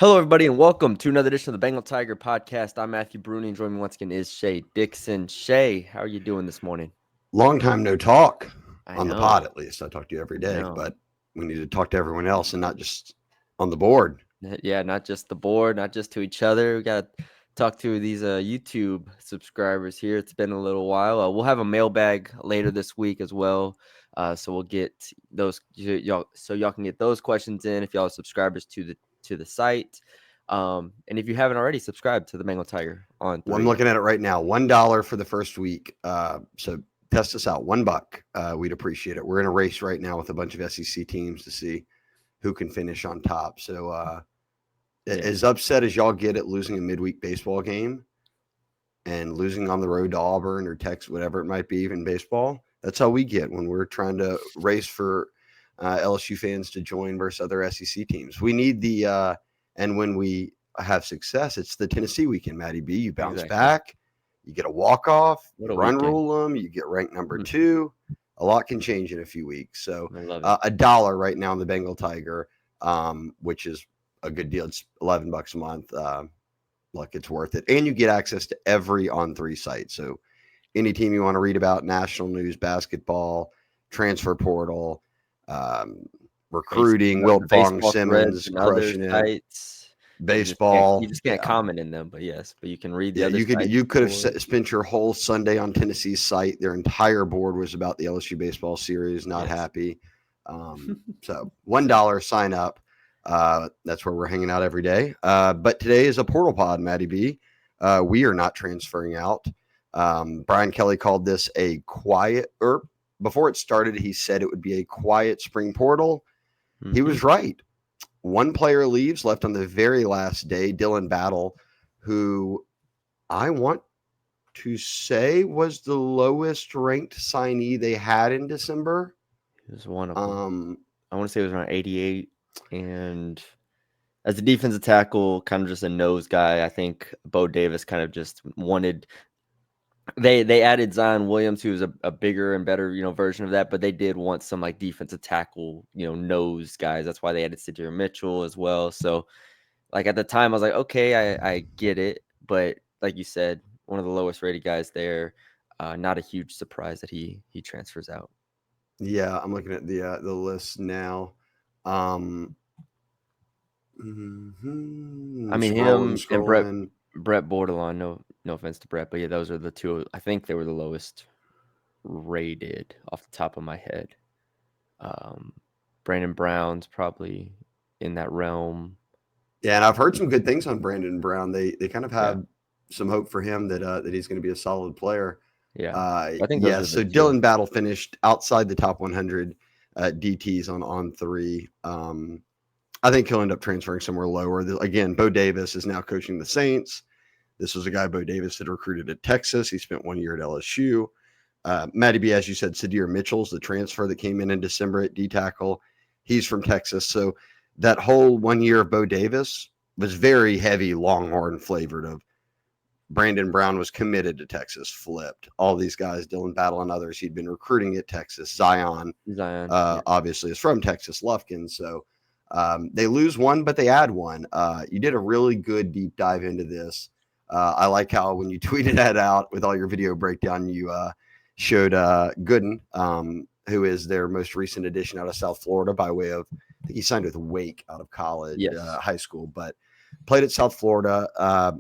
Hello, everybody, and welcome to another edition of the Bengal Tiger podcast. I'm Matthew Brune, and joining me once again is Shea Dixon. Shea, how are you doing this morning? Long time no talk I on the know, pod, at least. I talk to you every I day, know. but we need to talk to everyone else and not just on the board. Yeah, not just the board, not just to each other. We got to talk to these YouTube subscribers here. It's been a little while. We'll have a mailbag later this week as well. So we'll get those y'all can get those questions in if y'all are subscribers to the site. And if you haven't already subscribed to the Bengal Tiger on Well, I'm 3. looking at it right now. $1 for the first week. So test us out. $1. We'd appreciate it. We're in a race right now with a bunch of SEC teams to see who can finish on top. So as upset as y'all get at losing a midweek baseball game and losing on the road to Auburn or Texas, whatever it might be, even baseball, that's how we get when we're trying to race for LSU fans to join versus other SEC teams. We need and when we have success, it's the Tennessee weekend, Matty B. You bounce back, you get a walk-off, you run rule them, you get ranked number 2. A lot can change in a few weeks. So $1 right now in the Bengal Tiger, which is a good deal. It's $11 a month. Look, it's worth it. And you get access to every On3 site. So any team you want to read about, national news, basketball, transfer portal, recruiting, Wilt Fong, Simmons, crushing it, baseball. You just can't comment in them, but you can read the other you could have spent your whole Sunday on Tennessee's site. Their entire board was about the LSU baseball series, not happy. So $1, sign up. That's where we're hanging out every day. But today is a portal pod, Matty B. We are not transferring out. Brian Kelly called this a quiet, or before it started, he said it would be a quiet spring portal. He was right. One player leaves, left on the very last day, Dylan Battle, who I want to say was the lowest ranked signee they had in December. He was one of them. I want to say it was around 88. And as a defensive tackle, kind of just a nose guy, I think Bo Davis kind of just wanted. They added Zion Williams, who was a bigger and better, version of that, but they did want some like defensive tackle, nose guys. That's why they added Sadir Mitchell as well. So, like at the time, I was like, okay, I get it, but like you said, one of the lowest rated guys there. Not a huge surprise that he transfers out. Yeah, I'm looking at the list now. I mean, him and Brett Bordelon. No offense to Brett, but yeah, those are the two. I think they were the lowest rated off the top of my head. Brandon Brown's probably in that realm. Yeah, and I've heard some good things on Brandon Brown. They kind of have some hope for him that he's going to be a solid player. Yeah, I think so Dylan Battle finished outside the top 100 DTs on 3. I think he'll end up transferring somewhere lower. Again, Bo Davis is now coaching the Saints. This was a guy Bo Davis had recruited at Texas. He spent 1 year at LSU. Matty B, as you said, Sadir Mitchell's the transfer that came in December at D-tackle. He's from Texas. So that whole 1 year of Bo Davis was very heavy Longhorn flavored of Brandon Brown was committed to Texas, flipped. All these guys, Dylan Battle and others, he'd been recruiting at Texas. Zion obviously is from Texas, Lufkin. So they lose one, but they add one. You did a really good deep dive into this. I like how when you tweeted that out with all your video breakdown, you showed Gooden, who is their most recent addition out of South Florida by way of, I think he signed with Wake out of college, high school, but played at South Florida.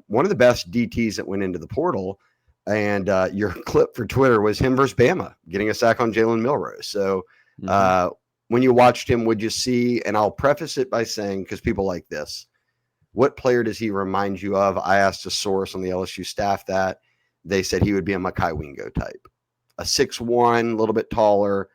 One of the best DTs that went into the portal. And your clip for Twitter was him versus Bama getting a sack on Jalen Milroe. So when you watched him, would you see, and I'll preface it by saying, because people like this, what player does he remind you of? I asked a source on the LSU staff that. They said he would be a Mekhi Wingo type. A 6'1", a little bit taller,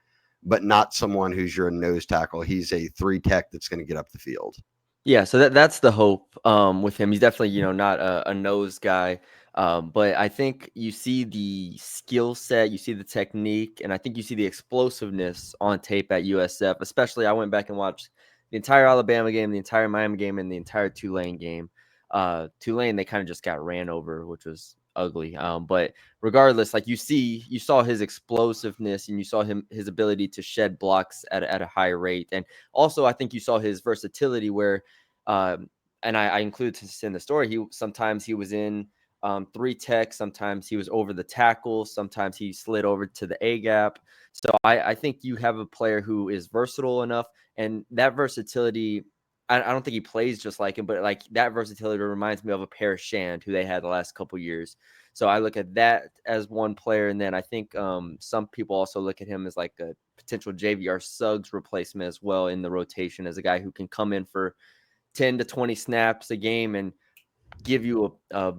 but not someone who's your nose tackle. He's a 3 tech that's going to get up the field. Yeah, so that's the hope with him. He's definitely, not a nose guy, but I think you see the skill set, you see the technique, and I think you see the explosiveness on tape at USF. Especially, I went back and watched the entire Alabama game, the entire Miami game, and the entire Tulane game. Tulane, they kind of just got ran over, which was ugly. But regardless, like you saw his explosiveness and you saw his ability to shed blocks at a high rate. And also I think you saw his versatility where and I included this in the story. Sometimes he was in 3 tech, sometimes he was over the tackle, sometimes he slid over to the A gap. So I think you have a player who is versatile enough, and that versatility. I don't think he plays just like him, but like that versatility reminds me of a Paris Shand who they had the last couple years. So I look at that as one player, and then I think some people also look at him as like a potential JVR Suggs replacement as well in the rotation, as a guy who can come in for 10 to 20 snaps a game and give you a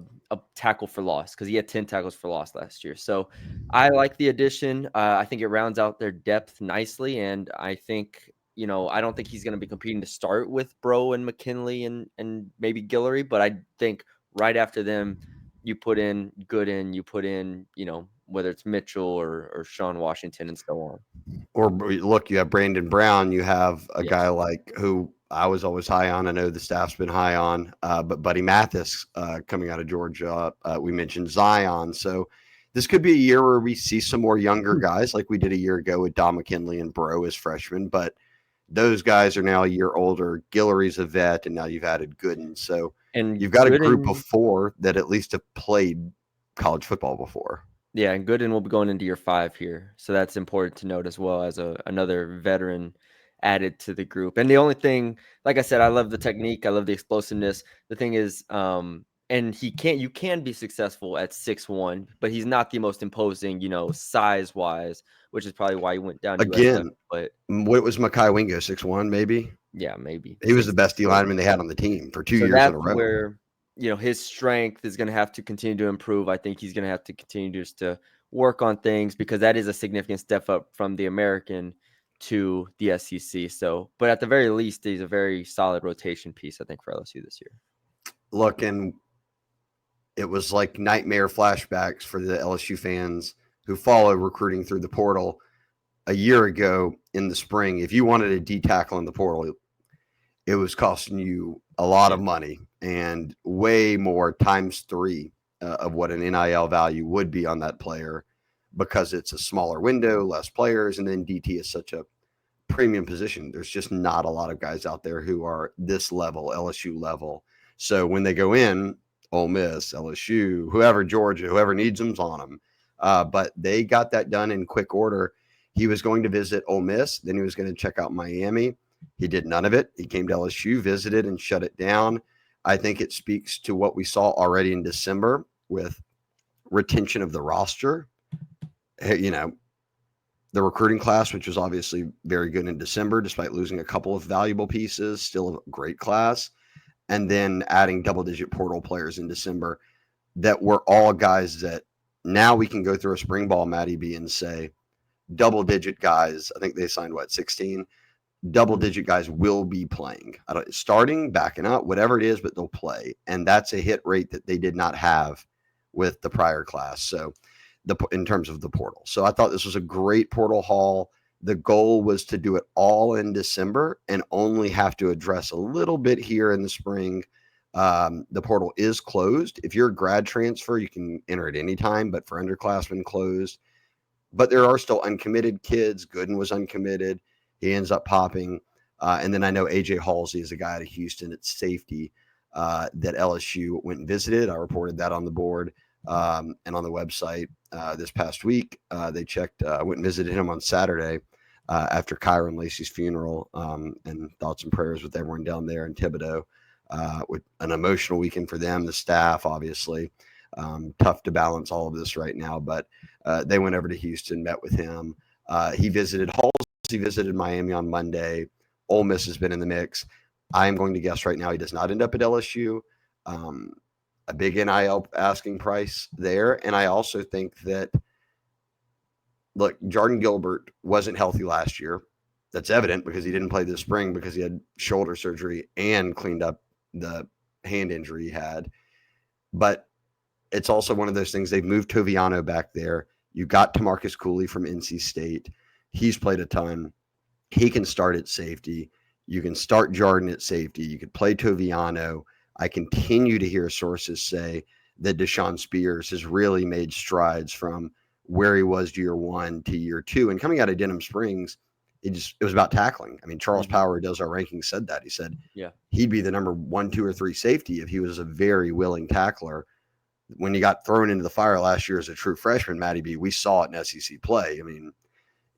tackle for loss, because he had 10 tackles for loss last year. So I like the addition. I think it rounds out their depth nicely, and I think, I don't think he's going to be competing to start with Bro and McKinley and maybe Guillory, but I think right after them, you put in Gooden, you put in, whether it's Mitchell or Sean Washington and so on. Or look, you have Brandon Brown. You have a guy Yes. like who I was always high on. I know the staff's been high on, but Buddy Mathis coming out of Georgia. We mentioned Zion. So this could be a year where we see some more younger guys like we did a year ago with Don McKinley and Bro as freshmen. But those guys are now a year older. Guillory's a vet, and now you've added Gooden. So And you've got a group of Gooden, 4 that at least have played college football before. yeah, and Gooden will be going into year 5 here. So that's important to note as well, as another veteran added to the group. And the only thing, like I said, I love the technique, I love the explosiveness. The thing is, and you can be successful at 6'1", but he's not the most imposing, size wise, which is probably why he went down USF. Again, But what was Mekhi Wingo, 6'1", maybe? yeah, maybe He was the best D 6'4". lineman they had on the team for 2 So years in that's a row. where, his strength is going to have to continue to improve. I think he's going to have to continue just to work on things, because that is a significant step up from the American to the SEC. So, but at the very least, he's a very solid rotation piece, I think, for LSU this year. Look, and it was like nightmare flashbacks for the LSU fans who follow recruiting through the portal. A year ago in the spring, if you wanted a D tackle in the portal, it was costing you a lot of money, and way more times 3 of what an NIL value would be on that player, because it's a smaller window, less players, and then DT is such a premium position. There's just not a lot of guys out there who are this level, LSU level. So when they go in, Ole Miss, LSU, whoever, Georgia, whoever needs them's on them. But they got that done in quick order. He was going to visit Ole Miss, then he was going to check out Miami. He did none of it. He came to LSU, visited, and shut it down. I think it speaks to what we saw already in December with retention of the roster. The recruiting class, which was obviously very good in December, despite losing a couple of valuable pieces, still a great class. And then adding double-digit portal players in December that were all guys that now we can go through a spring ball, Matty B, and say double-digit guys. I think they signed, 16? Double-digit guys will be playing. Starting, backing up, whatever it is, but they'll play. And that's a hit rate that they did not have with the prior class. So in terms of the portal. So I thought this was a great portal haul. The goal was to do it all in December and only have to address a little bit here in the spring. The portal is closed. If you're a grad transfer, you can enter at any time, but for underclassmen, closed. But there are still uncommitted kids. Gooden was uncommitted. He ends up popping. And then I know AJ Halsey is a guy out of Houston at safety that LSU went and visited. I reported that on the board and on the website this past week. They checked, went and visited him on Saturday after Kyron Lacey's funeral, and thoughts and prayers with everyone down there in Thibodaux. With an emotional weekend for them, the staff, obviously. Tough to balance all of this right now, but they went over to Houston, met with him. He visited Halsey. He visited Miami on Monday. Ole Miss has been in the mix. I am going to guess right now he does not end up at LSU. A big NIL asking price there. And I also think that, look, Jordan Gilbert wasn't healthy last year. That's evident because he didn't play this spring because he had shoulder surgery and cleaned up the hand injury he had. But it's also one of those things. They've moved Toviano back there. You got Tamarcus Cooley from NC State. He's played a ton. He can start at safety. You can start Jordan at safety. You could play Toviano. I continue to hear sources say that Deshaun Spears has really made strides from where he was year 1 to year 2. And coming out of Denham Springs, it was about tackling. I mean, Charles Mm-hmm. Power, who does our rankings, said that. He said Yeah. he'd be the number 1, 2, or 3 safety if he was a very willing tackler. When he got thrown into the fire last year as a true freshman, Matty B, we saw it in SEC play. I mean,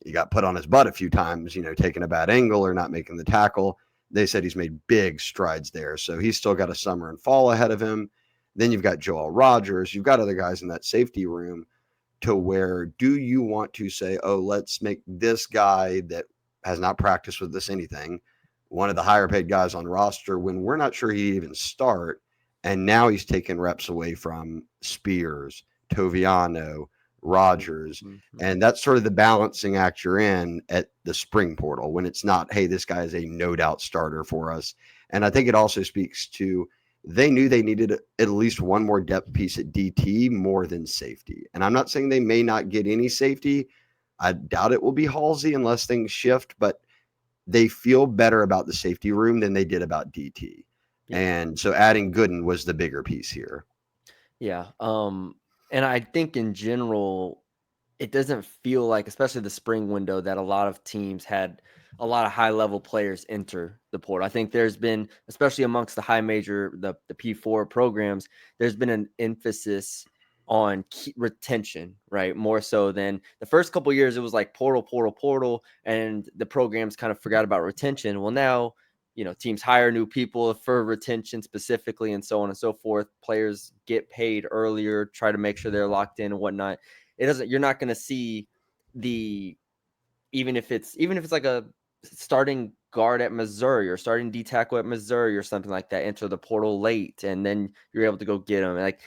he got put on his butt a few times, taking a bad angle or not making the tackle. They said he's made big strides there. So he's still got a summer and fall ahead of him. Then you've got Joel Rogers. You've got other guys in that safety room to where do you want to say, oh, let's make this guy that has not practiced with this anything one of the higher paid guys on roster when we're not sure he'd even start. And now he's taken reps away from Spears, Toviano, Rogers. Mm-hmm. And that's sort of the balancing act you're in at the spring portal when it's not, hey, this guy is a no doubt starter for us. And I think it also speaks to they knew they needed at least one more depth piece at DT more than safety. And I'm not saying they may not get any safety. I doubt it will be Halsey unless things shift, but they feel better about the safety room than they did about DT. Yeah. And so adding Gooden was the bigger piece here. Yeah. And I think in general, it doesn't feel like, especially the spring window, that a lot of teams had a lot of high level players enter the portal. I think there's been, especially amongst the high major, the P4 programs, there's been an emphasis on retention, right? More so than the first couple of years, it was like portal, and the programs kind of forgot about retention. Well, now, teams hire new people for retention specifically and so on and so forth. Players get paid earlier, try to make sure they're locked in and whatnot. You're not going to see even if it's like a starting guard at Missouri or starting D tackle at Missouri or something like that, enter the portal late and then you're able to go get them. Like,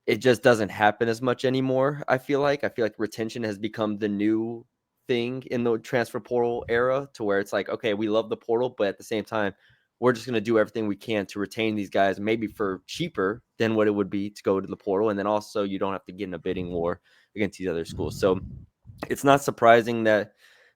it just doesn't happen as much anymore. I feel like retention has become the new thing in the transfer portal era, to where it's like, okay, we love the portal, but at the same time, we're just going to do everything we can to retain these guys, maybe for cheaper than what it would be to go to the portal. And then also you don't have to get in a bidding war against these other schools. So it's not surprising that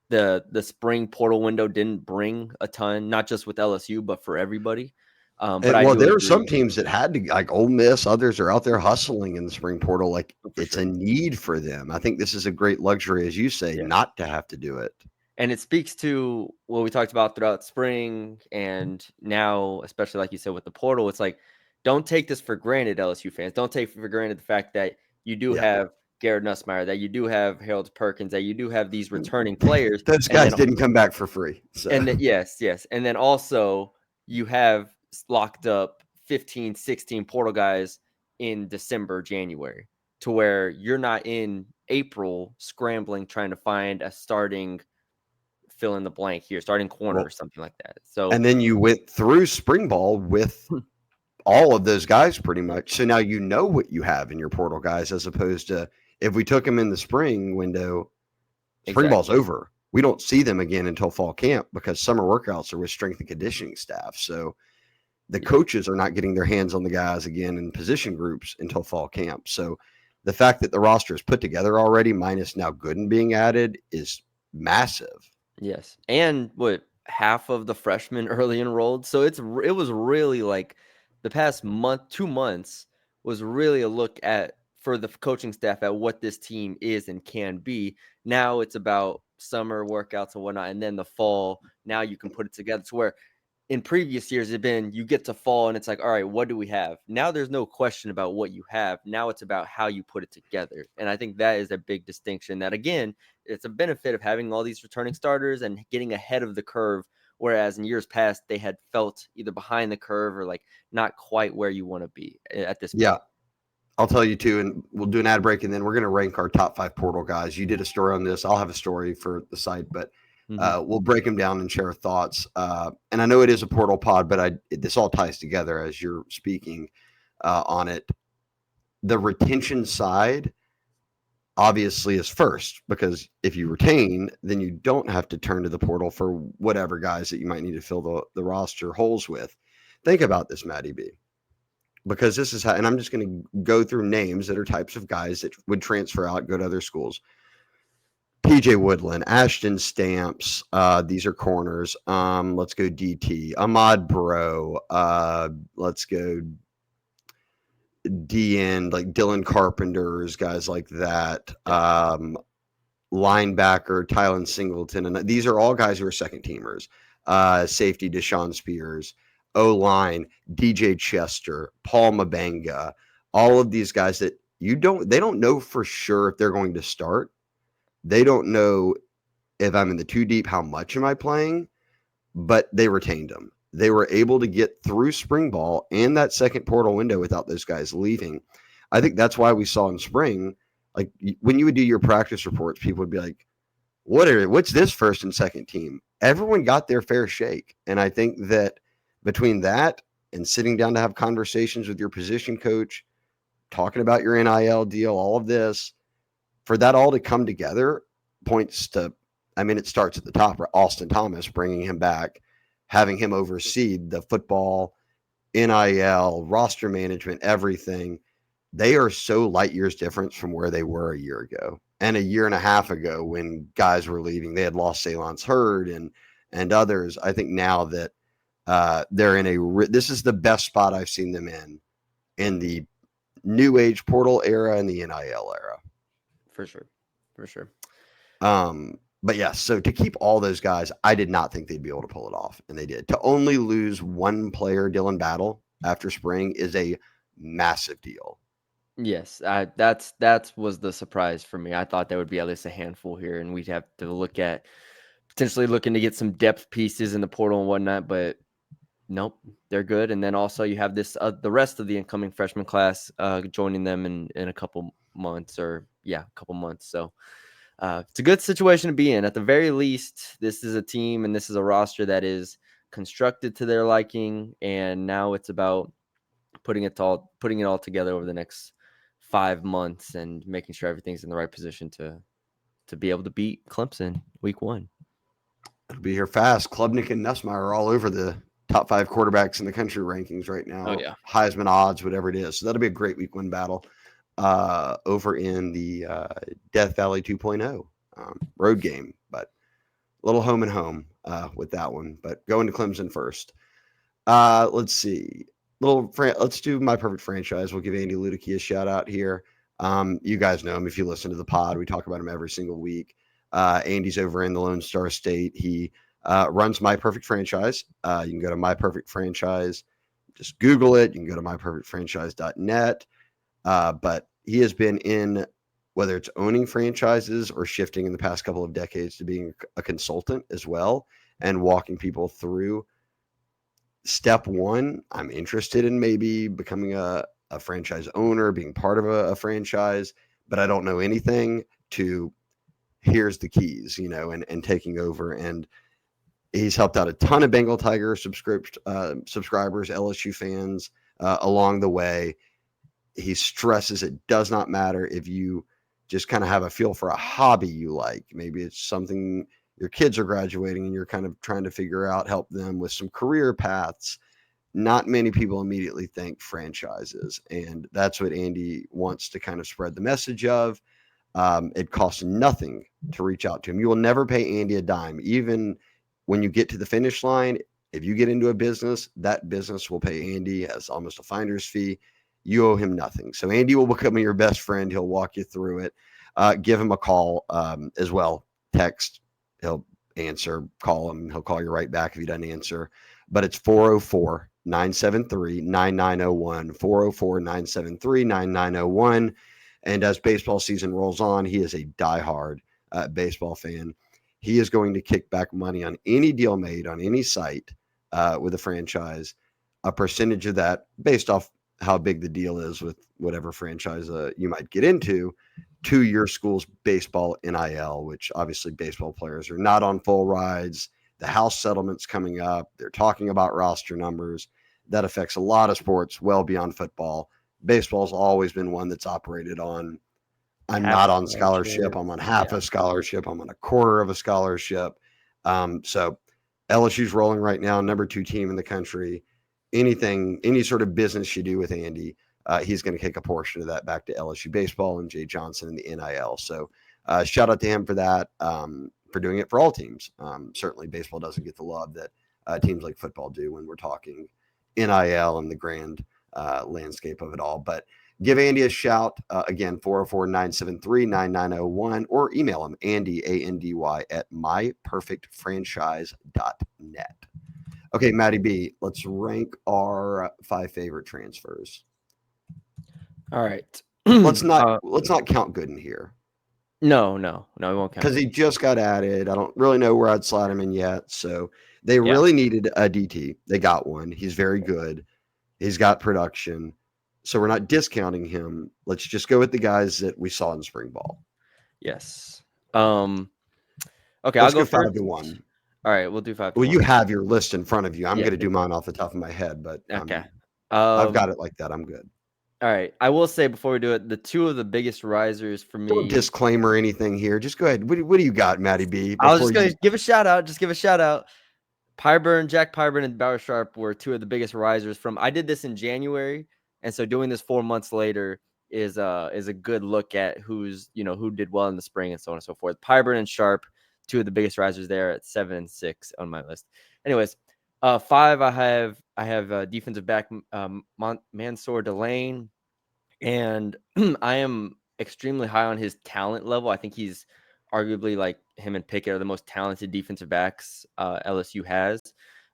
the spring portal window didn't bring a ton, not just with LSU, but for everybody. But I do there agree. are some teams that had to, like Ole Miss, others are out there hustling in the spring portal. Like it's a need for them. I think this is a great luxury, as you say, not to have to do it. And it speaks to what we talked about throughout spring and now, especially like you said with the portal. It's like, don't take this for granted, LSU fans. Don't take for granted the fact that you do have Garrett Nussmeier, that you do have Harold Perkins, that you do have these returning players. Those guys didn't come back for free. So. And then, yes. And then also you have locked up 15, 16 portal guys in December, January, to where you're not in April scrambling, trying to find a starting fill in the blank here, starting corner or something like that. So, and then you went through spring ball with all of those guys pretty much. So now you know what you have in your portal guys, as opposed to if we took them in the spring window, spring ball's over. We don't see them again until fall camp because summer workouts are with strength and conditioning staff. So the coaches are not getting their hands on the guys again in position groups until fall camp. So the fact that the roster is put together already, minus now Gooden being added, is massive. Yes. And half of the freshmen early enrolled. So it was really like the past month, 2 months was really a look at, for the coaching staff, at what this team is and can be. Now it's about summer workouts and whatnot. And then the fall, now you can put it together to where in previous years it'd been, you get to fall and it's like, all right, what do we have? Now there's no question about what you have. Now it's about how you put it together. And I think that is a big distinction that, again, it's a benefit of having all these returning starters and getting ahead of the curve. Whereas in years past, they had felt either behind the curve or like not quite where you want to be at this point. Yeah. I'll tell you too, and we'll do an ad break, and then we're going to rank our top 5 portal guys. You did a story on this. I'll have a story for the site, but we'll break them down and share our thoughts. And I know it is a portal pod, but this all ties together as you're speaking on it. The retention side obviously is first, because if you retain, then you don't have to turn to the portal for whatever guys that you might need to fill the roster holes with. Think about this, Matty B. Because this is how, and I'm just going to go through names that are types of guys that would transfer out, go to other schools. PJ Woodland, Ashton Stamps, these are corners. Let's go DT. Ahmad Bro, let's go DN, like Dylan Carpenters, guys like that. linebacker Tylen Singleton, and these are all guys who are second teamers. Safety Deshaun Spears, O-line DJ Chester, Paul Mabanga, all of these guys that they don't know for sure if they're going to start. They don't know if I'm in the too deep, how much am I playing, but they retained them. They were able to get through spring ball and that second portal window without those guys leaving. I think that's why we saw in spring, like when you would do your practice reports, people would be like, what's this first and second team? Everyone got their fair shake. And I think that between that and sitting down to have conversations with your position coach, talking about your NIL deal, all of this, for that all to come together points to, I mean, it starts at the top, right? Austin Thomas, bringing him back, having him oversee the football, NIL, roster management, everything. They are so light years difference from where they were a year ago and a year and a half ago when guys were leaving. They had lost Salon's Hurd and others. I think now that they're in this is the best spot I've seen them in the new age portal era and the NIL era. For sure. But yeah, so to keep all those guys, I did not think they'd be able to pull it off, and they did. To only lose one player, Dylan Battle, after spring is a massive deal. Yes, that was the surprise for me. I thought there would be at least a handful here, and we'd have to look at potentially looking to get some depth pieces in the portal and whatnot, but nope, they're good. And then also you have this the rest of the incoming freshman class joining them in a couple months, a couple months. So it's a good situation to be in. At the very least, this is a team and this is a roster that is constructed to their liking, and now it's about putting it all together over the next 5 months and making sure everything's in the right position to be able to beat Clemson week 1. It'll be here fast. Klubnik and Nussmeier are all over the top 5 quarterbacks in the country rankings right now. Oh, yeah. Heisman odds, whatever it is. So that'll be a great week 1 battle over in the Death Valley 2.0 road game, but a little home and home with that one. But going to Clemson first. Let's see. Let's do my perfect franchise. We'll give Andy Luedecke a shout out here. You guys know him if you listen to the pod. We talk about him every single week. Andy's over in the Lone Star State. He runs My Perfect Franchise. You can go to My Perfect Franchise. Just Google it. You can go to myperfectfranchise.net. But he has been in, whether it's owning franchises or shifting in the past couple of decades to being a consultant as well and walking people through. Step 1, I'm interested in maybe becoming a franchise owner, being part of a franchise, but I don't know anything, to here's the keys, and taking over. And he's helped out a ton of Bengal Tiger subscribers, LSU fans along the way. He stresses it does not matter if you just kind of have a feel for a hobby you like. Maybe it's something your kids are graduating and you're kind of trying to figure out, help them with some career paths. Not many people immediately think franchises, and that's what Andy wants to kind of spread the message of. It costs nothing to reach out to him. You will never pay Andy a dime. Even when you get to the finish line, if you get into a business, that business will pay Andy as almost a finder's fee. You owe him nothing. So Andy will become your best friend. He'll walk you through it. Give him a call as well. Text. He'll answer. Call him. He'll call you right back if he doesn't answer. But it's 404-973-9901. 404-973-9901. And as baseball season rolls on, he is a diehard baseball fan. He is going to kick back money on any deal made on any site with a franchise, a percentage of that based off how big the deal is with whatever franchise you might get into, to your school's baseball NIL, which obviously baseball players are not on full rides. The House settlement's coming up. They're talking about roster numbers. That affects a lot of sports well beyond football. Baseball's always been one that's operated on, I'm not on scholarship. I'm on half a scholarship. I'm on a quarter of a scholarship. So LSU's rolling right now, number 2 team in the country. Any sort of business you do with Andy, he's going to kick a portion of that back to LSU baseball and Jay Johnson and the NIL. So shout out to him for that, for doing it for all teams. Certainly baseball doesn't get the love that teams like football do when we're talking NIL and the grand landscape of it all. But Give Andy a shout, again, 404-973-9901, or email him, Andy, A-N-D-Y, at myperfectfranchise.net. Okay, Matty B, let's rank our 5 favorite transfers. All right. Let's not count Gooden here. No, we won't count. Because he just got added. I don't really know where I'd slide him in yet. So they really needed a DT. They got one. He's very good. He's got production. So we're not discounting him. Let's just go with the guys that we saw in spring ball. Yes. Okay, Let's I'll go 5-1. All right, we'll do 5-1. Well, you have your list in front of you. I'm going to do mine off the top of my head, but okay. I've got it like that. I'm good. All right. I will say before we do it, the two of the biggest risers for me. Don't disclaimer anything here. Just go ahead. What do you got, Matty B? I was just going to give a shout out. Just give a shout out. Jack Pyburn, and Bauer Sharp were two of the biggest risers from. I did this in January, and so doing this 4 months later is a good look at who did well in the spring and so on and so forth. Pyburn and Sharp, two of the biggest risers there at 7 and 6 on my list. Anyways, 5 I have defensive back Mansour Delane, and I am extremely high on his talent level. I think he's arguably, like him and Pickett, are the most talented defensive backs LSU has.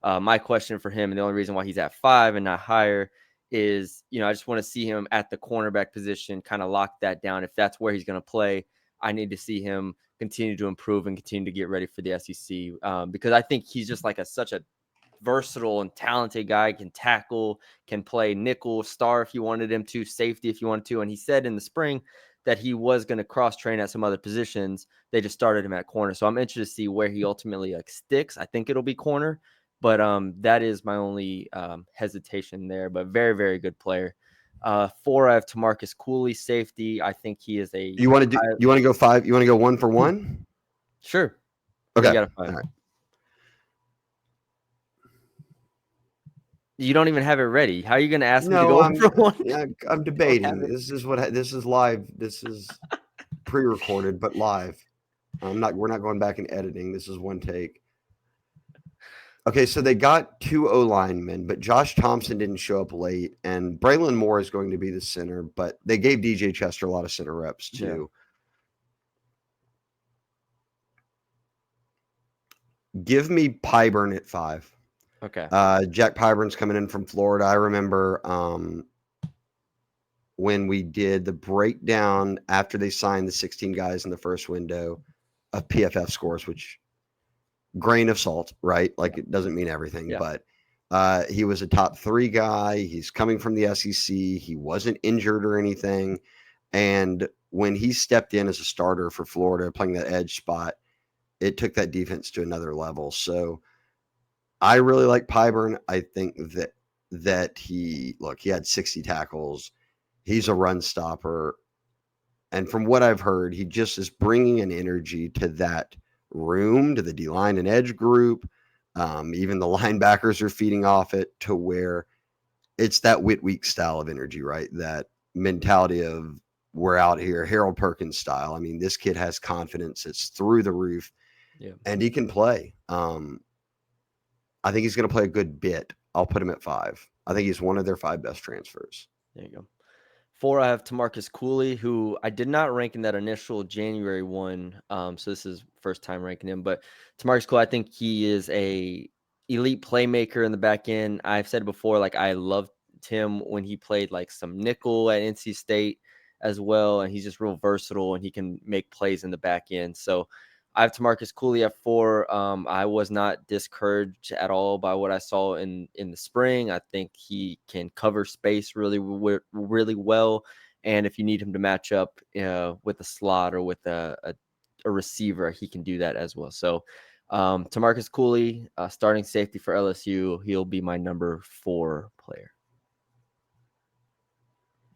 My question for him, and the only reason why he's at 5 and not higher, is I just want to see him at the cornerback position, kind of lock that down. If that's where he's going to play, I need to see him continue to improve and continue to get ready for the SEC, because I think he's just like such a versatile and talented guy. Can tackle, can play nickel, star if you wanted him to, safety if you wanted to. And he said in the spring that he was going to cross train at some other positions. They just started him at corner. So I'm interested to see where he ultimately sticks. I think it'll be corner, but that is my only hesitation there. But very, very good player. 4, I have Tamarcus Cooley, safety. I think he is a. You want to go 5? You want to go 1 for 1? Sure. Okay. You got a 5. All right. You don't even have it ready. How are you going to ask me to go 1 for 1? Yeah, I'm debating. This is live. This is pre-recorded, but live. We're not going back and editing. This is one take. Okay, so they got 2 O-linemen, but Josh Thompson didn't show up late, and Braylon Moore is going to be the center, but they gave DJ Chester a lot of center reps too. Yeah. Give me Pyburn at 5. Okay. Jack Pyburn's coming in from Florida. I remember when we did the breakdown after they signed the 16 guys in the first window of PFF scores, which grain of salt, right? Like it doesn't mean everything, but he was a top 3 guy. He's coming from the SEC. He wasn't injured or anything. And when he stepped in as a starter for Florida, playing that edge spot, it took that defense to another level. So I really like Pyburn. I think that he had 60 tackles. He's a run stopper. And from what I've heard, he just is bringing an energy to that room, to the D-line and edge group. Even the linebackers are feeding off it, to where it's that Whit Week style of energy, right? That mentality of we're out here, Harold Perkins style. I mean, this kid has confidence. It's through the roof, and he can play. I think he's going to play a good bit. I'll put him at 5. I think he's one of their 5 best transfers. There you go. 4, I have Tamarcus Cooley, who I did not rank in that initial January one. So this is first time ranking him. But Tamarcus Cooley, I think he is a elite playmaker in the back end. I've said before, like I loved him when he played like some nickel at NC State as well. And he's just real versatile and he can make plays in the back end. So I have Tamarcus Cooley at 4. I was not discouraged at all by what I saw in the spring. I think he can cover space really well. And if you need him to match up with a slot or with a receiver, he can do that as well. So Tamarcus Cooley, starting safety for LSU, he'll be my number 4 player.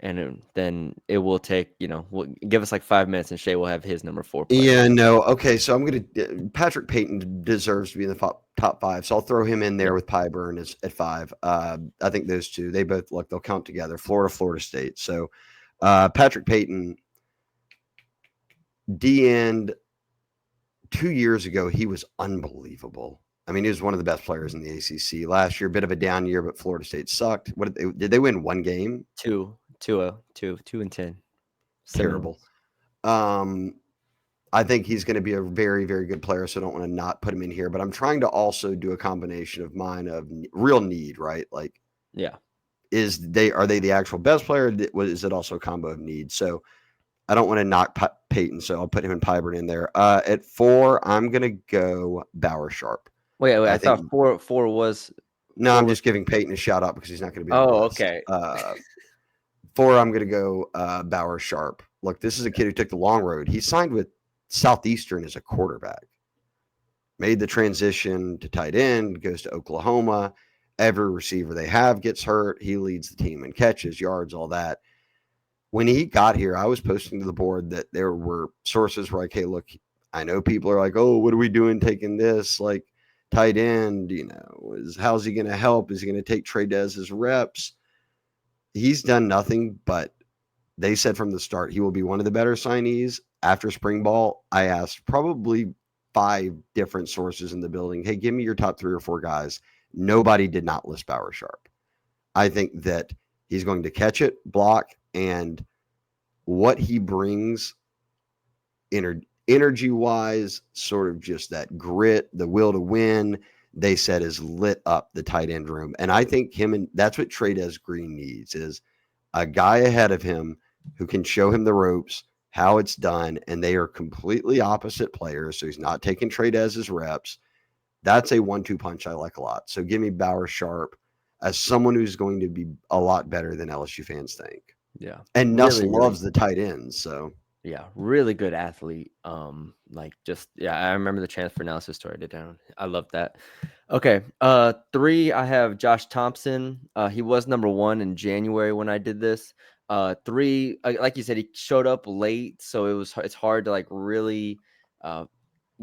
And then it will take, give us like 5 minutes and Shea will have his number 4 player. Yeah, no. Okay, so I'm going to – Patrick Payton deserves to be in the top 5, so I'll throw him in there with Pyburn at 5. I think those two, they both – they'll count together, Florida State. So Patrick Payton, D-end, 2 years ago, he was unbelievable. I mean, he was one of the best players in the ACC. Last year, a bit of a down year, but Florida State sucked. Did they win 1 game? 2. Tua, 2-10. Terrible. I think he's going to be a very, very good player, so I don't want to not put him in here. But I'm trying to also do a combination of mine of real need, right? Like, Yeah. Are they the actual best player? Is it also a combo of needs? So I don't want to knock Peyton, so I'll put him and Pyburn in there. At 4, I'm going to go Bauer Sharp. Wait, I I thought think 4 was. No, I'm just giving Peyton a shout out because he's not going to be on the Oh, list. okay. 4, I'm going to go Bauer Sharp. Look, this is a kid who took the long road. He signed with Southeastern as a quarterback, made the transition to tight end, goes to Oklahoma. Every receiver they have gets hurt. He leads the team in catches, yards, all that. When he got here, I was posting to the board that there were sources where like, hey, look, I know people are like, oh, what are we doing taking this? Like, tight end, how's he going to help? Is he going to take Trey Dez's reps? He's done nothing, but they said from the start he will be one of the better signees. After spring ball, I asked probably 5 different sources in the building, hey, give me your top 3 or 4 guys. Nobody did not list Bauer Sharp. I think that he's going to catch it, block, and what he brings energy-wise, sort of just that grit, the will to win, they said is lit up the tight end room. And I think that's what Trey Green needs, is a guy ahead of him who can show him the ropes, how it's done, and they are completely opposite players, so he's not taking Trey Dez's reps. That's a 1-2 punch I like a lot. So give me Bauer Sharp as someone who's going to be a lot better than LSU fans think. Yeah. And Nuss loves the tight ends, so. Yeah, really good athlete. I remember the transfer analysis story I did down. I love that. Okay. 3, I have Josh Thompson. He was number 1 in January when I did this. 3, like you said, he showed up late, so it's hard to like really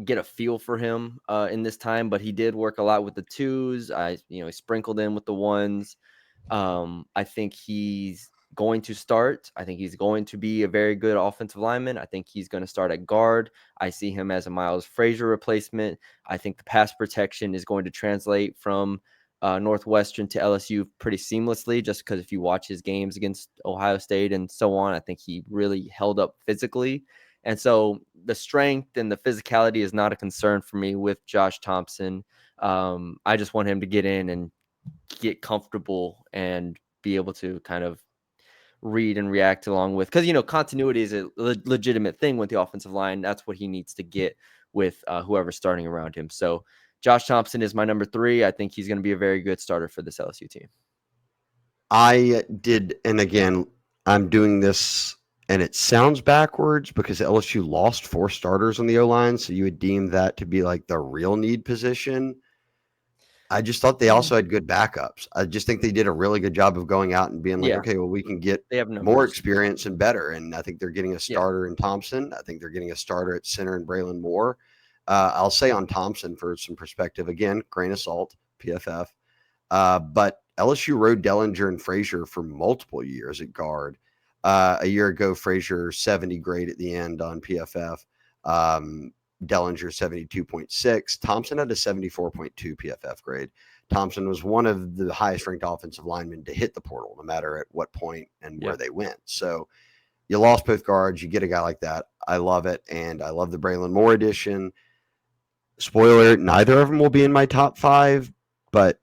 get a feel for him in this time, but he did work a lot with the 2s. He sprinkled in with the 1s. I think he's going to start. I think he's going to be a very good offensive lineman. I think he's going to start at guard. I see him as a Miles Frazier replacement. I think the pass protection is going to translate from Northwestern to LSU pretty seamlessly, just because if you watch his games against Ohio State and so on, I think he really held up physically. And so the strength and the physicality is not a concern for me with Josh Thompson. I just want him to get in and get comfortable and be able to kind of read and react along with, because continuity is a legitimate thing with the offensive line. That's what he needs to get with whoever's starting around him. So Josh Thompson is my number 3. I think he's going to be a very good starter for this LSU team. I did, and again, I'm doing this, and it sounds backwards because LSU lost 4 starters on the O-line, so you would deem that to be like the real need position. I just thought they also had good backups. I just think they did a really good job of going out and being like, okay, well, we can get more experience and better. And I think they're getting a starter in Thompson. I think they're getting a starter at center in Braylon Moore. I'll say on Thompson for some perspective, again, grain of salt, PFF. But LSU rode Dellinger and Frazier for multiple years at guard. A year ago, Frazier 70 grade at the end on PFF. Dellinger 72.6. Thompson had a 74.2 PFF grade. Thompson was one of the highest ranked offensive linemen to hit the portal, no matter at what point and where they went. So you lost both guards. You get a guy like that. I love it. And I love the Braylon Moore edition. Spoiler, neither of them will be in my top 5, but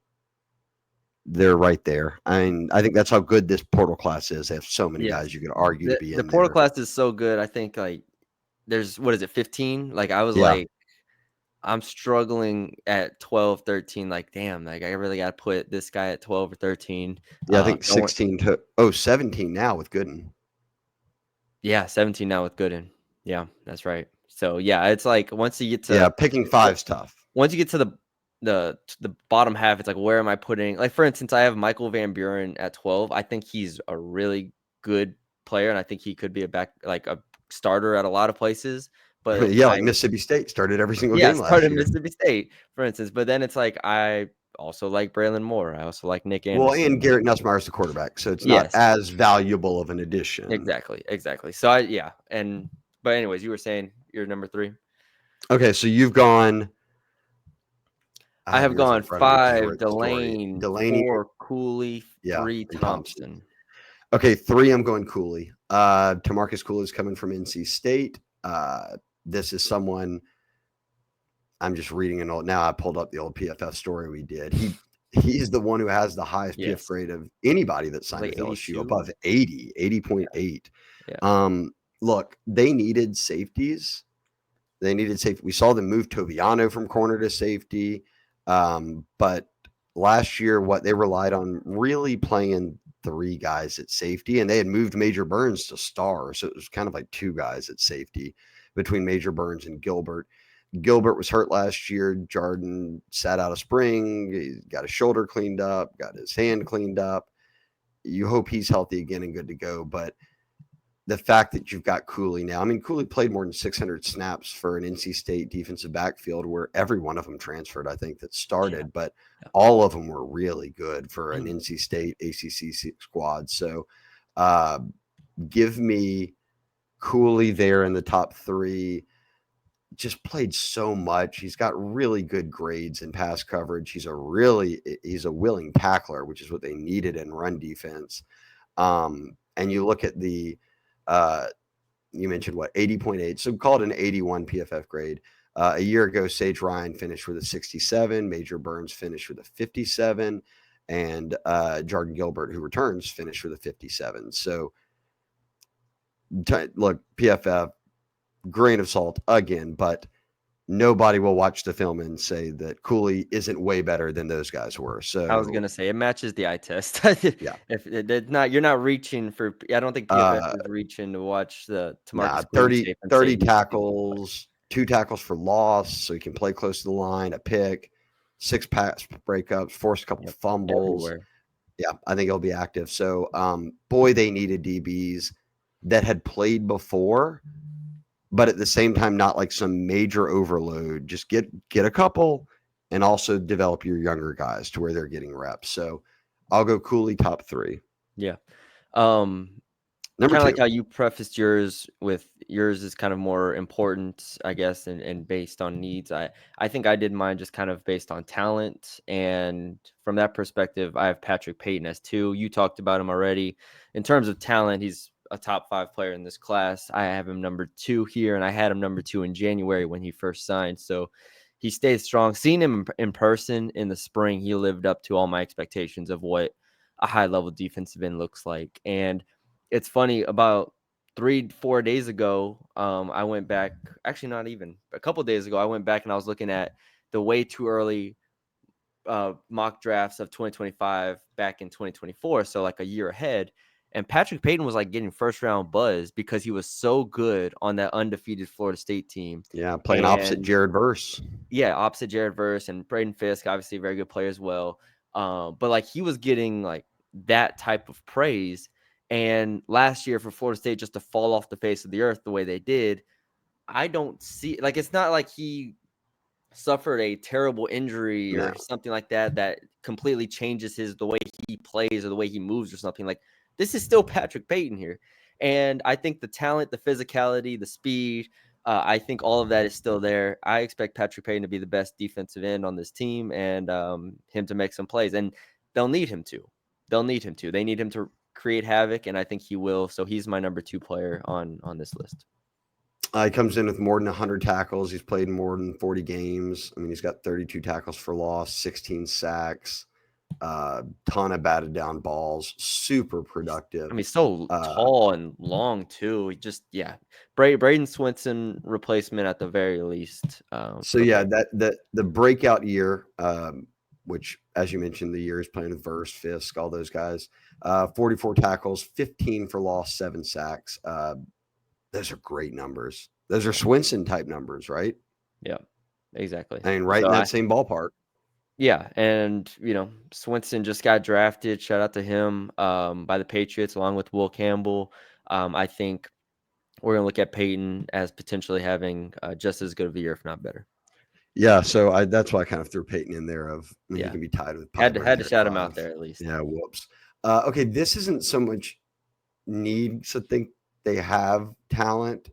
they're right there. I mean, I think that's how good this portal class is. They have so many guys you could argue to be in there. The portal class is so good. I think like there's, 15? Like I was like, I'm struggling at 12, 13. Like, damn, like I really got to put this guy at 12 or 13. Yeah, I think 17 now with Gooden. Yeah, 17 now with Gooden. Yeah, that's right. So yeah, it's like once you get to picking 5's tough. Once you get to the bottom half, it's like, where am I putting? Like for instance, I have Michael Van Buren at 12. I think he's a really good player, and I think he could be a starter at a lot of places. But like Mississippi State started every single game last year. Mississippi State, for instance. But then it's like I also like Braylon Moore. I also like Nick Anderson. Well, and Garrett Nussmeier's the quarterback, so it's not as valuable of an addition. Exactly. So but anyways, you were saying you're number 3. Okay, so you've gone. I have gone 5 Delaney, 4 Cooley, 3 Thompson. Okay, 3, I'm going Cooley. Tamarcus Cooley is coming from NC State. This is someone I'm just reading an old. Now I pulled up the old PFF story we did. He's the one who has the highest PF Yes. grade of anybody that signed Like with LSU, 82. above 80, 80.8. Yeah. Look, they needed safeties. They needed safety. We saw them move Toviano from corner to safety. But last year, what they relied on really playing 3 guys at safety, and they had moved Major Burns to star. So it was kind of like 2 guys at safety between Major Burns and Gilbert. Gilbert was hurt last year. Jordan sat out of spring. He got his shoulder cleaned up, got his hand cleaned up. You hope he's healthy again and good to go. But the fact that you've got Cooley now, I mean, Cooley played more than 600 snaps for an NC State defensive backfield where every one of them transferred, I think, that started, but all of them were really good for an NC State ACC squad. So give me Cooley there in the top 3. Just played so much. He's got really good grades in pass coverage. He's a willing tackler, which is what they needed in run defense. And you look at the you mentioned 80.8, so call it an 81 PFF grade. A year ago, Sage Ryan finished with a 67, Major Burns finished with a 57, and Jordan Gilbert, who returns, finished with a 57. So look, PFF, grain of salt again, but nobody will watch the film and say that Cooley isn't way better than those guys were. So I was gonna say it matches the eye test. yeah, If it's not, you're not reaching for. I don't think PFF is reaching to watch the nah, Tamarcus Cooley 30, tape and say 30 he's tackles, 2 tackles for loss, so he can play close to the line, a pick, 6 pass breakups, forced a couple fumbles. everywhere. Yeah, I think he'll be active. So, boy, they needed DBs that had played before, but at the same time, not like some major overload. Just get a couple, and also develop your younger guys to where they're getting reps. So, I'll go Cooley top 3. Yeah. Um, Number Kind of 2. like how you prefaced yours with yours is kind of more important, I guess, and based on needs. I think I did mine just kind of based on talent. And from that perspective, I have Patrick Payton as 2. You talked about him already. In terms of talent, he's a top 5 player in this class. I have him number 2 here, and I had him number 2 in January when he first signed. So he stayed strong. Seeing him in person in the spring, he lived up to all my expectations of what a high-level defensive end looks like. And it's funny, about 3-4 days ago, I went back, actually not even a couple days ago, I went back and I was looking at the way too early mock drafts of 2025 back in 2024, so like a year ahead. And Patrick Payton was like getting first round buzz because he was so good on that undefeated Florida State team. Yeah, playing opposite And Jared Verse. yeah, opposite Jared Verse and Braden Fisk, obviously a very good player as well. But like he was getting like that type of praise. And last year for Florida State just to fall off the face of the earth the way they did, I don't see, like, it's not like he suffered a terrible injury No. or something like that that completely changes the way he plays or the way he moves or something. Like, this is still Patrick Payton here. And I think the talent, the physicality, the speed, I think all of that is still there. I expect Patrick Payton to be the best defensive end on this team and him to make some plays. And they'll need him to. They'll need him to. They need him to create havoc, and I think he will. So he's my number 2 player on this list. He comes in with more than 100 tackles. He's played more than 40 games. I mean, he's got 32 tackles for loss, 16 sacks, ton of batted down balls, super productive. I mean, so tall and long too. He just, Braden Swinson replacement at the very least. So yeah, the breakout year, which as you mentioned, the year is playing with Verse, Fisk, all those guys. 44 tackles, 15 for loss, 7 sacks. Those are great numbers. Those are Swinson type numbers, right? Yeah, exactly. I mean, right in that same ballpark. Yeah, and Swinson just got drafted. Shout out to him by the Patriots along with Will Campbell. I think we're gonna look at Peyton as potentially having just as good of a year, if not better. Yeah, so that's why I kind of threw Peyton in there. He can be tied with had to shout him out there at least. Yeah, whoops. Okay, this isn't so much need to think they have talent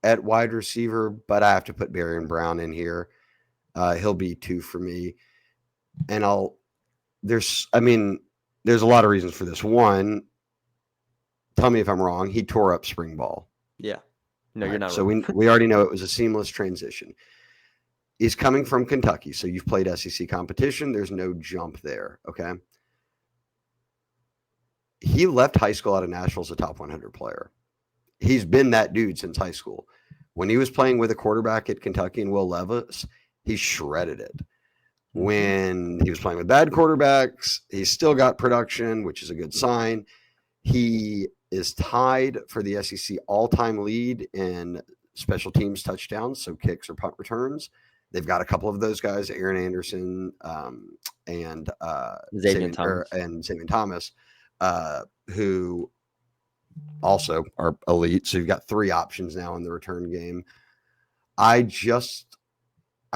at wide receiver, but I have to put Barry and Brown in here. He'll be 2 for me. And there's a lot of reasons for this. One, tell me if I'm wrong, he tore up spring ball. Yeah. No, All you're right, not so wrong. we already know it was a seamless transition. He's coming from Kentucky, so you've played SEC competition. There's no jump there, okay? He left high school out of Nashville as a top 100 player. He's been that dude since high school. When he was playing with a quarterback at Kentucky and Will Levis, he shredded it. When he was playing with bad quarterbacks, he's still got production, which is a good sign. He is tied for the SEC all-time lead in special teams touchdowns, so kicks or punt returns. They've got a couple of those guys, Aaron Anderson and Xavier Thomas, who also are elite. So you've got 3 options now in the return game. I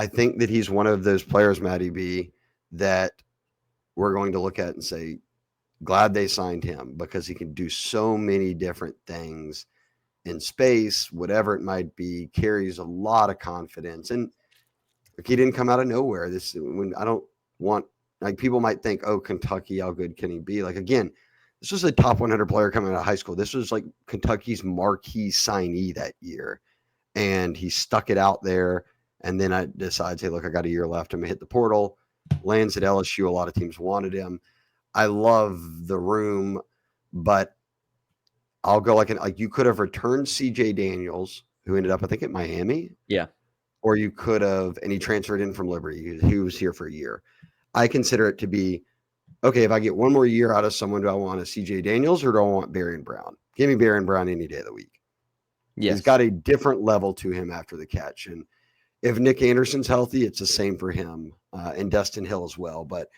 think that he's one of those players, Matty B, that we're going to look at and say, glad they signed him because he can do so many different things in space, whatever it might be, carries a lot of confidence. And he didn't come out of nowhere. I don't want, like, people might think, oh, Kentucky, how good can he be? Like, again, this was a top 100 player coming out of high school. This was like Kentucky's marquee signee that year. And he stuck it out there. And then I decides, hey, look, I got a year left. I'm going to hit the portal. Lands at LSU. A lot of teams wanted him. I love the room, but I'll go like you could have returned CJ Daniels, who ended up, I think, at Miami. Yeah. Or you could have, and he transferred in from Liberty. He was here for a year. I consider it to be, okay, if I get one more year out of someone, do I want a CJ Daniels or do I want Barry and Brown? Give me Barry and Brown any day of the week. Yes. He's got a different level to him after the catch. And if Nick Anderson's healthy, it's the same for him and Dustin Hill as well. But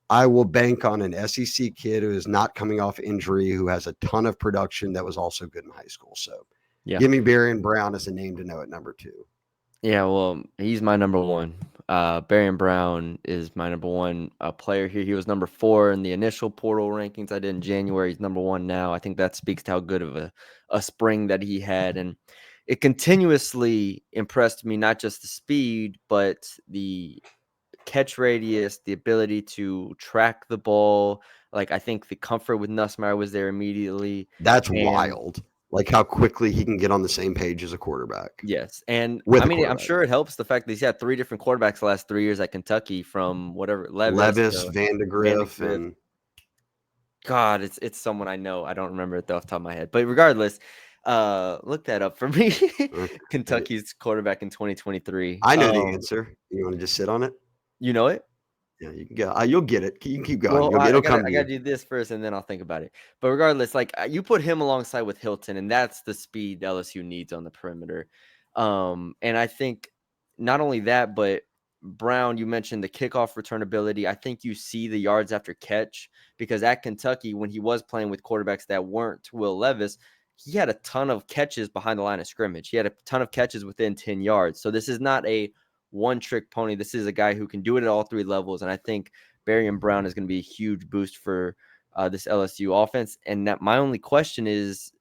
I will bank on an SEC kid who is not coming off injury, who has a ton of production that was also good in high school. So give me Barry and Brown as a name to know at number 2. Yeah, well, he's my number 1. Barry and Brown is my number 1 player here. He was number 4 in the initial portal rankings I did in January. He's number 1 now. I think that speaks to how good of a spring that he had. And it continuously impressed me, not just the speed, but the catch radius, the ability to track the ball. Like, I think the comfort with Nussmeier was there immediately. That's wild. Like how quickly he can get on the same page as a quarterback. Yes. And I mean, I'm sure it helps the fact that he's had 3 different quarterbacks the last 3 years at Kentucky, from whatever Levis, Vandegrift, and God, it's someone I know. I don't remember it off the top of my head. But regardless, look that up for me. Kentucky's quarterback in 2023. I know the answer. You want to just sit on it? You know it? Yeah, you can go. You'll get it. You can keep going. Well, it'll come. I got to do this first, and then I'll think about it. But regardless, like, you put him alongside with Hilton, and that's the speed LSU needs on the perimeter. And I think not only that, but Brown, you mentioned the kickoff return ability. I think you see the yards after catch, because at Kentucky, when he was playing with quarterbacks that weren't Will Levis, he had a ton of catches behind the line of scrimmage. He had a ton of catches within 10 yards. So this is not a one-trick pony. This is a guy who can do it at all 3 levels. And I think Barry and Brown is going to be a huge boost for this LSU offense. And that my only question is,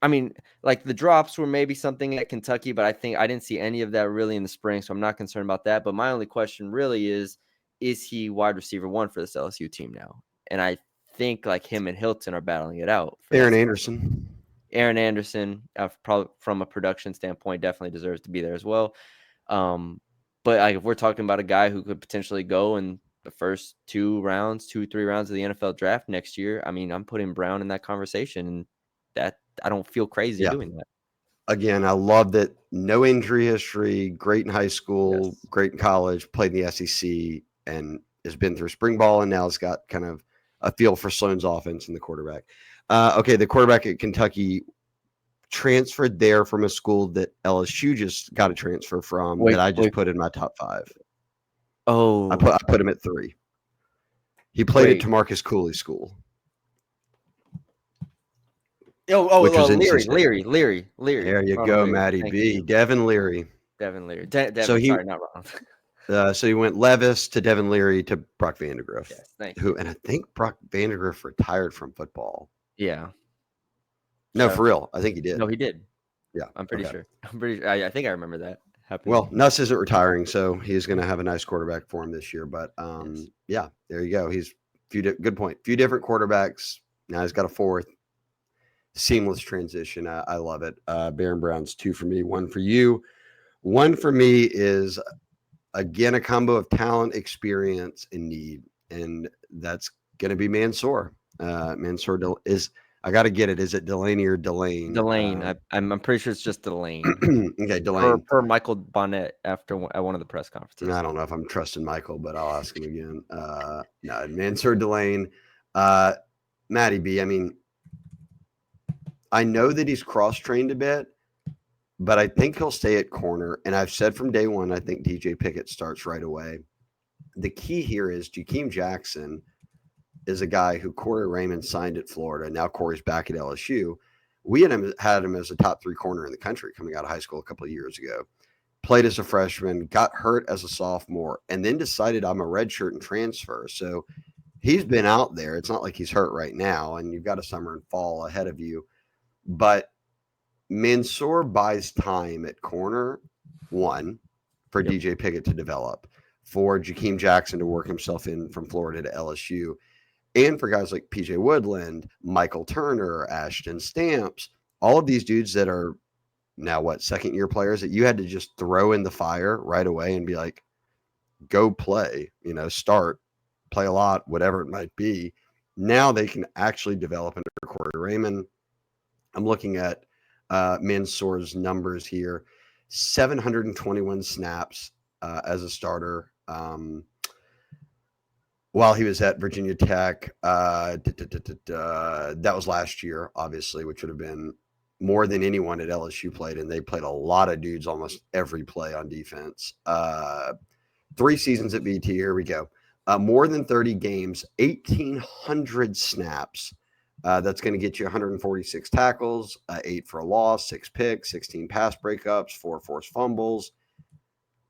I mean, like, the drops were maybe something at Kentucky, but I think I didn't see any of that really in the spring, so I'm not concerned about that. But my only question really is he wide receiver 1 for this LSU team now? And I think, like, him and Hilton are battling it out. Aaron Anderson, probably from a production standpoint, definitely deserves to be there as well. But like, if we're talking about a guy who could potentially go in the first 3 rounds of the NFL draft next year, I mean, I'm putting Brown in that conversation, and that I don't feel crazy doing that. Again, I love that. No injury history, great in high school, great in college, played in the SEC, and has been through spring ball, and now has got kind of a feel for Sloan's offense and the quarterback. Okay, the quarterback at Kentucky transferred there from a school that LSU just got a transfer from that I just put in my top 5. Oh, I put him at 3. He played at Tamarcus Cooley's school. Leary. There you go, Matty B. Devin Leary. Sorry, not wrong. So he went Levis to Devin Leary to Brock Vandegrift. Yes, thank you. And I think Brock Vandegrift retired from football. Yeah. No, for real. I think he did. No, he did. Yeah. I'm pretty sure. I think I remember that happening. Well, Nuss isn't retiring, so he's going to have a nice quarterback for him this year. But yeah, there you go. Good point. Few different quarterbacks. Now he's got a 4th. Seamless transition. I love it. Baron Brown's 2 for me, 1 for you. 1 for me is, again, a combo of talent, experience, and need. And that's going to be Mansour. Mansour is, I got to get it. Is it Delaney or Delane? Delane. I'm pretty sure it's just Delane. Okay, Delane. Per Michael Bonnet at one of the press conferences. I don't know if I'm trusting Michael, but I'll ask him again. No, Mansour Delane. Matty B, I mean, I know that he's cross-trained a bit, but I think he'll stay at corner. And I've said from day one, I think DJ Pickett starts right away. The key here is Jakeem Jackson is a guy who Corey Raymond signed at Florida. Now Corey's back at LSU. We had him as a top 3 corner in the country coming out of high school a couple of years ago. Played as a freshman, got hurt as a sophomore, and then decided I'm a redshirt and transfer. So he's been out there. It's not like he's hurt right now, and you've got a summer and fall ahead of you. But Mansour buys time at corner, 1, for DJ Pickett to develop, for Jakeem Jackson to work himself in from Florida to LSU, and for guys like PJ Woodland, Michael Turner, Ashton Stamps, all of these dudes that are now second-year players that you had to just throw in the fire right away and be like, go play, start, play a lot, whatever it might be. Now they can actually develop under Corey Raymond. I'm looking at Mansour's numbers here. 721 snaps as a starter while he was at Virginia Tech. That was last year, obviously, which would have been more than anyone at LSU played, and they played a lot of dudes almost every play on defense. 3 seasons at BT, here we go. More than 30 games, 1,800 snaps. That's going to get you 146 tackles, 8 for a loss, 6 picks, 16 pass breakups, 4 forced fumbles.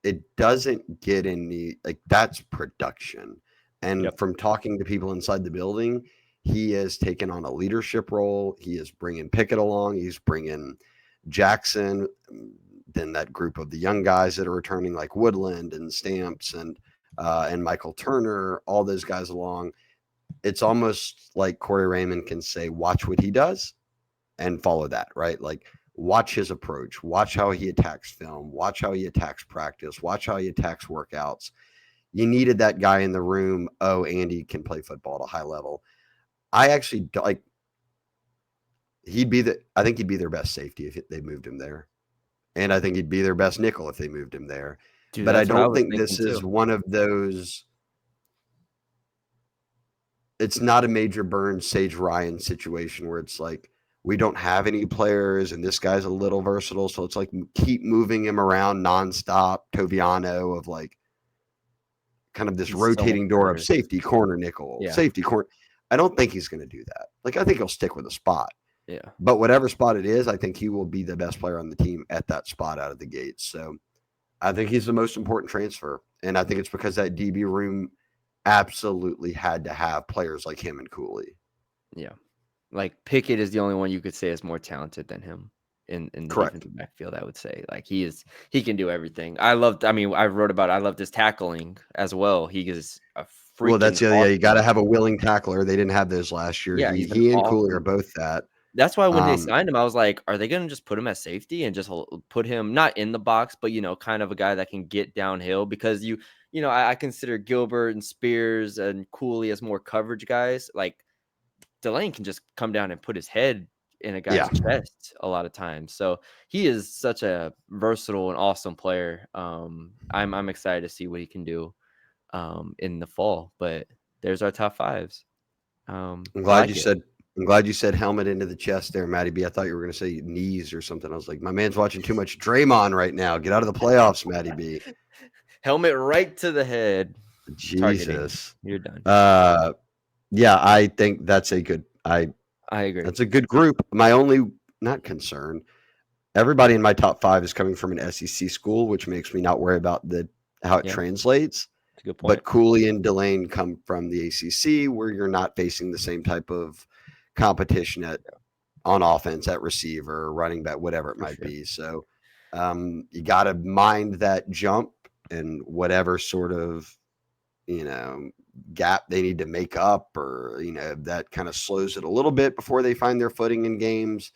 It doesn't get any, that's production. And from talking to people inside the building, he has taken on a leadership role. He is bringing Pickett along. He's bringing Jackson, then that group of the young guys that are returning, like Woodland and Stamps and Michael Turner, all those guys along. It's almost like Corey Raymond can say, watch what he does and follow that, right? Like, watch his approach, watch how he attacks film, watch how he attacks practice, watch how he attacks workouts. You needed that guy in the room. Oh, Andy can play football at a high level. I actually I think he'd be their best safety if they moved him there. And I think he'd be their best nickel if they moved him there. Dude, but I don't think this is one of those. It's not a Major Burns, Sage Ryan situation where it's like, we don't have any players and this guy's a little versatile. So it's like, keep moving him around nonstop. Toviano of kind of this rotating door of safety, corner, nickel, safety, corner. I don't think he's going to do that. I think he'll stick with a spot. Yeah. But whatever spot it is, I think he will be the best player on the team at that spot out of the gates. So I think he's the most important transfer. And I think it's because that DB room absolutely had to have players like him and Cooley. Yeah. Pickett is the only one you could say is more talented than him in the defensive backfield, I would say. He can do everything. I wrote about it. I loved his tackling as well. He is a freaking that's you got to have a willing tackler. They didn't have those last year. Yeah, he and Cooley are both that. That's why when they signed him, I was like, are they going to just put him as safety and just put him not in the box, but, kind of a guy that can get downhill? Because I consider Gilbert and Spears and Cooley as more coverage guys. Delane can just come down and put his head in a guy's chest a lot of times. So he is such a versatile and awesome player. I'm excited to see what he can do in the fall. But there's our top 5s. I'm glad you said helmet into the chest there, Matty B. I thought you were going to say knees or something. I was like, my man's watching too much Draymond right now. Get out of the playoffs, Matty B. Helmet right to the head. Jesus. Targeting. You're done. Yeah, I think that's a good. I agree. That's a good group. My only not concern. Everybody in my top 5 is coming from an SEC school, which makes me not worry about how it translates. That's a good point. But Cooley and Delane come from the ACC, where you're not facing the same type of competition on offense, at receiver, running back, whatever it might be. So you got to mind that jump and whatever sort of gap they need to make up, or that kind of slows it a little bit before they find their footing in games.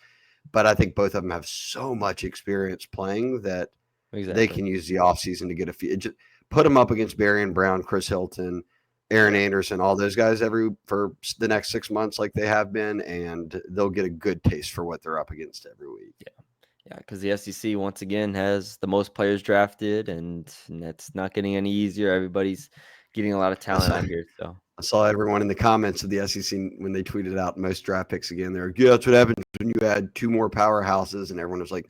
But I think both of them have so much experience playing that they Exactly. can use the offseason to get a few. Just put them up against Barry and Brown, Chris Hilton, Aaron Anderson, all those guys for the next 6 months like they have been, and they'll get a good taste for what they're up against every week. Yeah, because the SEC once again has the most players drafted, and that's not getting any easier. Everybody's getting a lot of talent out here. So I saw everyone in the comments of the SEC when they tweeted out most draft picks again. They're like, yeah, that's what happens when you add 2 more powerhouses, and everyone was like,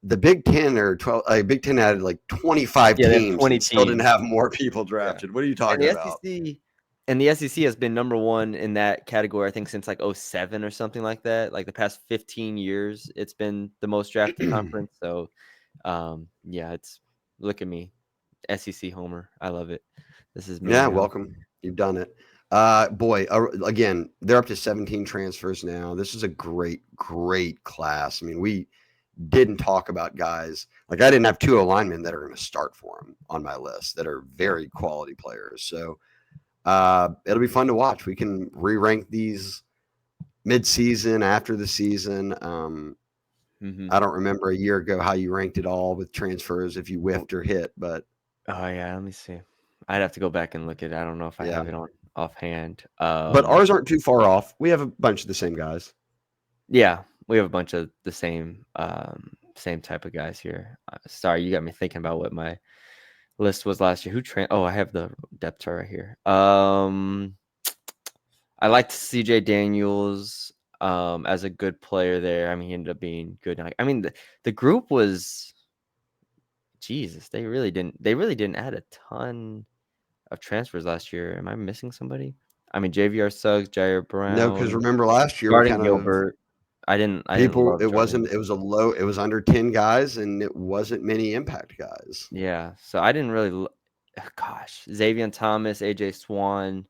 the Big Ten or 12, Big Ten added like 25 they have teams 20 and still didn't teams. have more people drafted. Yeah. What are you talking about? And the SEC has been number 1 in that category, I think, since like 07 or something like that. Like the past 15 years, it's been the most drafted conference. So, yeah, look at me, SEC homer. I love it. This is me. Yeah, welcome. You've done it. Again, they're up to 17 transfers now. This is a great, great class. I mean, we didn't talk about guys like I didn't have 2 linemen that are going to start for him on my list that are very quality players. So it'll be fun to watch. We can re-rank these mid-season after the season. I don't remember a year ago how you ranked it all with transfers if you whiffed or hit, but oh yeah, let me see. I'd have to go back and look at it. I don't know if I have it on offhand. But ours aren't too far off. We have a bunch of the same guys. Yeah, we have a bunch of the same type of guys here. Sorry, you got me thinking about what my list was last year. I have the depth chart right here. I liked CJ Daniels as a good player there. I mean, he ended up being good. I mean, the group was Jesus. They really didn't add a ton of transfers last year. Am I missing somebody? I mean, JVR Suggs, Jair Brown. No, because remember last year we Garden kind Gilbert. I didn't people. love It Jordan. wasn't. It was a low. It was under 10 guys, and it wasn't many impact guys. Yeah, so I didn't really. Gosh, Xavier Thomas, AJ Swan.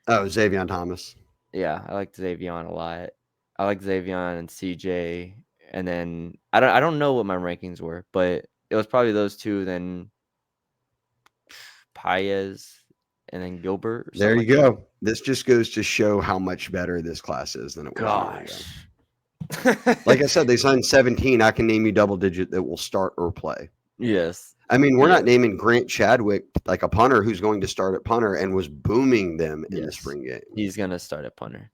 Oh, Xavier Thomas. Yeah, I like Xavier a lot. I like Xavier and CJ, and then I don't know what my rankings were, but it was probably those 2. Then Paez, and then Gilbert. There you Like go. that. This just goes to show how much better this class is than it was a year ago. Gosh. Like I said, they signed 17. I can name you double digit that will start or play. Yes. I mean, we're not naming Grant Chadwick like a punter who's going to start at punter and was booming them in the spring game. He's gonna start at punter.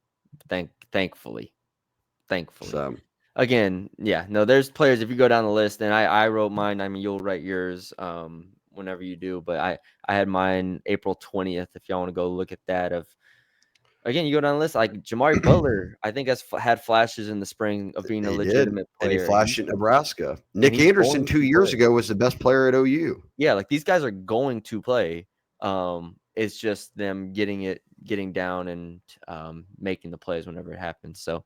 Thankfully. So again, yeah, no, there's players. If you go down the list, and I wrote mine. I mean, you'll write yours whenever you do, but I had mine April 20th. If y'all want to go look at that, again, you go down the list, like Jamari Butler, I think has had flashes in the spring of being a legitimate player. And he flashed at Nebraska. Nick Anderson 2 years ago was the best player at OU. Yeah, like these guys are going to play. It's just them getting down and making the plays whenever it happens. So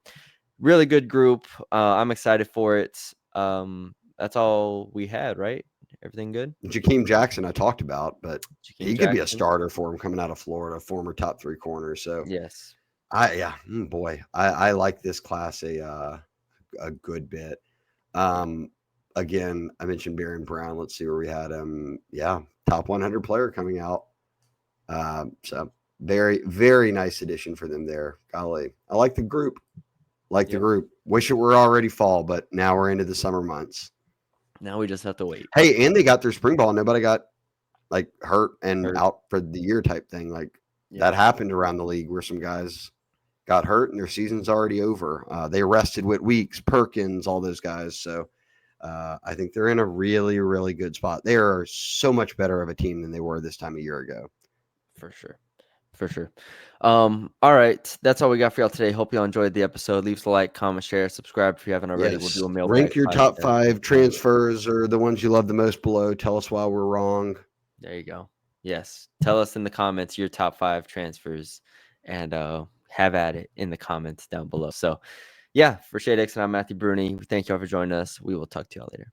really good group. I'm excited for it. That's all we had, right? Everything good? Jakeem Jackson I talked about, but he could be a starter for him coming out of Florida, former top 3 corner. So yes, I like this class a good bit. Again, I mentioned Baron Brown. Let's see where we had him. Yeah, top 100 player coming out. So very, very nice addition for them there. Golly, I like the group. The group. Wish it were already fall, but now we're into the summer months. Now we just have to wait. Hey, and they got their spring ball. Nobody got like hurt and out for the year type thing. That happened around the league where some guys got hurt and their season's already over. They arrested Whit Weeks, Perkins, all those guys. So I think they're in a really, really good spot. They are so much better of a team than they were this time a year ago. For sure. All right. That's all we got for y'all today. Hope y'all enjoyed the episode. Leave us a like, comment, share, subscribe if you haven't already. Yes. We'll do a mail. Rank your top 5 transfers or the ones you love the most below. Tell us why we're wrong. There you go. Yes. Tell us in the comments your top 5 transfers and have at it in the comments down below. So yeah, for Shea Dixon, I'm Matthew Brune. We thank y'all for joining us. We will talk to y'all later.